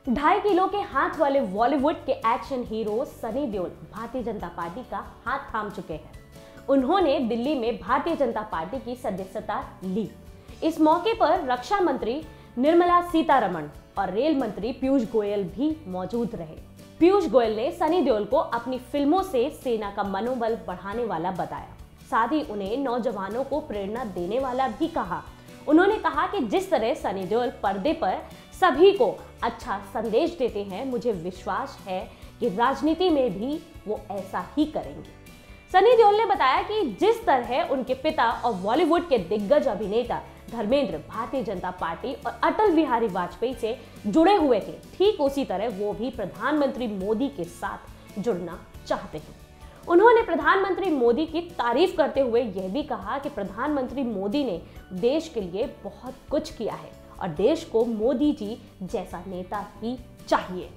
2.5 kilo के हाथ वाले बॉलीवुड के action hero Sunny Deol Bharatiya Janata party का हाथ थाम चुके हैं। उन्होंने दिल्ली में भारतीय जनता पार्टी की सदस्यता ली। इस मौके पर रक्षा मंत्री निर्मला सीतारमण और रेल मंत्री पीयूष गोयल भी मौजूद रहे। पीयूष गोयल ने सनी देओल को अपनी फिल्मों से सेना का मनोबल बढ़ाने वाला बताया, साथ ही उन्हें नौजवानों को प्रेरणा देने वाला भी कहा। उन्होंने कहा कि जिस तरह सनी देओल पर्दे पर सभी को अच्छा संदेश देते हैं, मुझे विश्वास है कि राजनीति में भी वो ऐसा ही करेंगे। सनी देओल ने बताया कि जिस तरह उनके पिता और बॉलीवुड के दिग्गज अभिनेता धर्मेंद्र भारतीय जनता पार्टी और अटल बिहारी वाजपेयी से जुड़े हुए थे, ठीक उसी तरह वो भी प्रधानमंत्री मोदी के साथ जुड़ना चाहते हैं। उन्होंने प्रधानमंत्री मोदी की तारीफ करते हुए यह भी कहा कि प्रधानमंत्री मोदी ने देश के लिए बहुत कुछ किया है और देश को मोदी जी जैसा नेता ही चाहिए।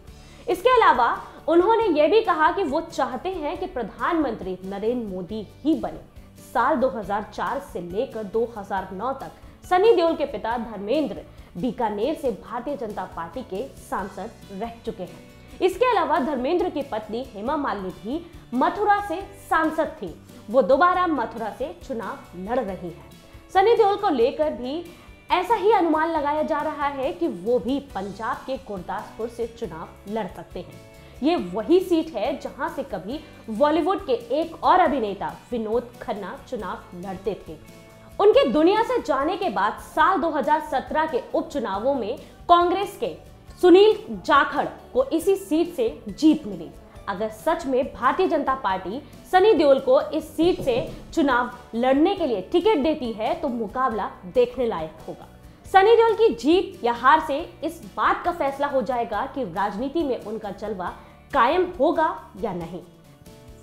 इसके अलावा उन्होंने यह भी कहा कि वो चाहते हैं कि प्रधानमंत्री नरेंद्र मोदी ही बने। साल 2004 से लेकर 2009 तक सनी देओल के पिता धर्मेंद्र बीकानेर से भारतीय जनता पार्टी के सांसद रह चुके हैं। इसके अलावा धर्मेंद्र की पत्नी हेमा मालिनी भी मथुरा से सांसद थी। वो दोबारा मथुरा से चुनाव लड़ रही है। सनी देओल को लेकर भी ऐसा ही अनुमान लगाया जा रहा है कि वो भी पंजाब के गुरदासपुर से चुनाव लड़ सकते हैं। ये वही सीट है जहां से कभी बॉलीवुड के एक और अभिनेता विनोद खन्ना चुनाव लड़ते थे। उनके दुनिया से जाने के बाद साल 2017 के उपचुनावों में कांग्रेस के सुनील जाखड़ को इसी सीट से जीत मिली। अगर सच में भारतीय जनता पार्टी सनी देओल को इस सीट से चुनाव लड़ने के लिए टिकट देती है तो मुकाबला देखने लायक होगा। सनी देओल की जीत या हार से इस बात का फैसला हो जाएगा कि राजनीति में उनका जलवा कायम होगा या नहीं।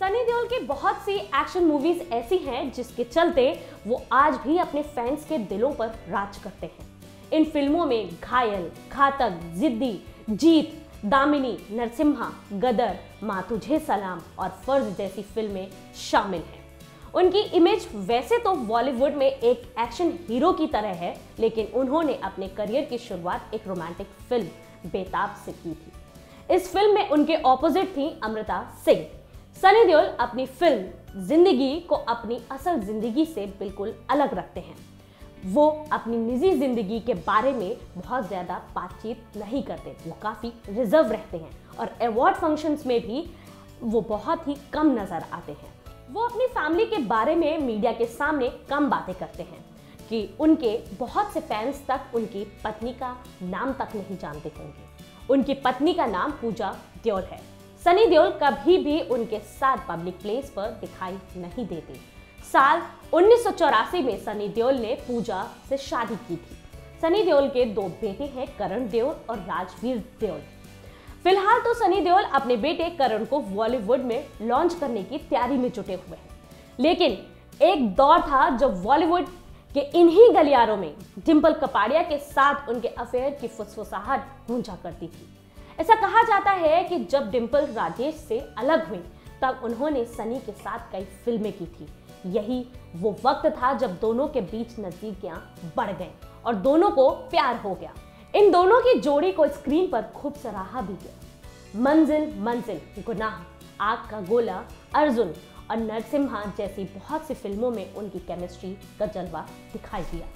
सनी देओल की बहुत सी एक्शन मूवीज ऐसी हैं जिसके चलते वो आज भी अपने फैंस के दिलों पर राज करते हैं। इन फिल्मों में घायल, घातक, जिद्दी, जीत, दामिनी, नरसिम्हा, गदर, माँ तुझे सलाम और फर्ज जैसी फिल्में शामिल हैं। उनकी इमेज वैसे तो बॉलीवुड में एक एक्शन हीरो की तरह है, लेकिन उन्होंने अपने करियर की शुरुआत एक रोमांटिक फिल्म बेताब से की थी। इस फिल्म में उनके ऑपोजिट थी अमृता सिंह। सनी देओल अपनी फिल्म जिंदगी को अपनी असल जिंदगी से बिल्कुल अलग रखते हैं। वो अपनी निजी जिंदगी के बारे में बहुत ज्यादा बातचीत नहीं करते, वो काफी रिजर्व रहते हैं और अवार्ड फंक्शंस में भी वो बहुत ही कम नजर आते हैं। वो अपनी फैमिली के बारे में मीडिया के सामने कम बातें करते हैं कि उनके बहुत से फैंस तक उनकी पत्नी का नाम तक नहीं जानते होंगे। उनकी पत्नी का नाम पूजा देओल है। सनी देओल कभी भी उनके साथ पब्लिक प्लेस पर दिखाई नहीं देते। साल 1984 में सनी देओल ने पूजा से शादी की थी। सनी देओल के 2 बेटे हैं, करण देओल और राजवीर देओल। फिलहाल तो सनी देओल अपने बेटे करण को बॉलीवुड में लॉन्च करने की तैयारी में जुटे हुए हैं, लेकिन एक दौर था जब बॉलीवुड के इन्हीं गलियारों में डिंपल कपाड़िया के साथ उनके अफेयर की फुसफुसाहट गूंजा करती थी। ऐसा कहा जाता है कि जब डिंपल राजेश से अलग हुई तब उन्होंने सनी के साथ कई फिल्में की थी। यही वो वक्त था जब दोनों के बीच नजदीकियां बढ़ गए और दोनों को प्यार हो गया। इन दोनों की जोड़ी को स्क्रीन पर खूब सराहा भी गया। मंजिल मंजिल, गुनाह, आग का गोला, अर्जुन और नरसिम्हा जैसी बहुत सी फिल्मों में उनकी केमिस्ट्री का जलवा दिखाई दिया।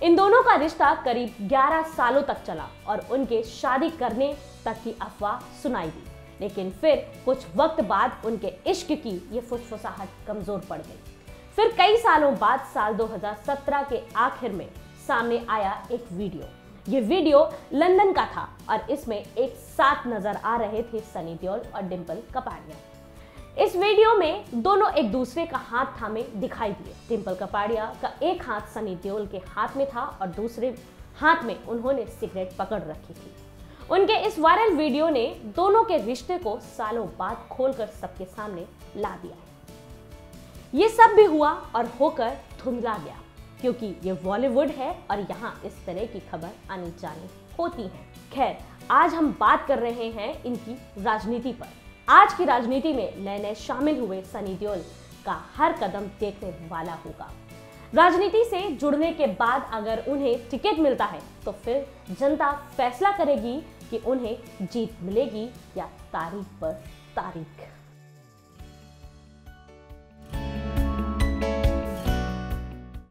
इन दोनों का रिश्ता करीब 11 सालों तक चला और उनके शादी करने तक की अफवाह सुनाई दी, लेकिन फिर कुछ वक्त बाद उनके इश्क की ये फुसफुसाहट कमजोर पड़ गई। फिर कई सालों बाद साल 2017 के आखिर में सामने आया एक वीडियो। ये वीडियो लंदन का था और इसमें एक साथ नजर आ रहे थे सनी देओल और डिंपल कपाड़िया। इस वीडियो में दोनों एक दूसरे का हाथ थामे दिखाई दिए। डिंपल कपाड़िया का एक हाथ सनी देओल के हाथ में था और दूसरे हाथ में उन्होंने सिगरेट पकड़ रखी थी। उनके इस वायरल वीडियो ने दोनों के रिश्ते को सालों बाद खोलकर सबके सामने ला दिया। ये सब भी हुआ और होकर धुंधला गया, क्योंकि ये बॉलीवुड है और यहाँ इस तरह की खबर आनी जानी होती है। खैर, आज हम बात कर रहे हैं इनकी राजनीति पर। आज की राजनीति में नए नए शामिल हुए सनी देओल का हर कदम देखने वाला होगा। राजनीति से जुड़ने के बाद अगर उन्हें टिकट मिलता है तो फिर जनता फैसला करेगी कि उन्हें जीत मिलेगी या तारीख पर तारीख।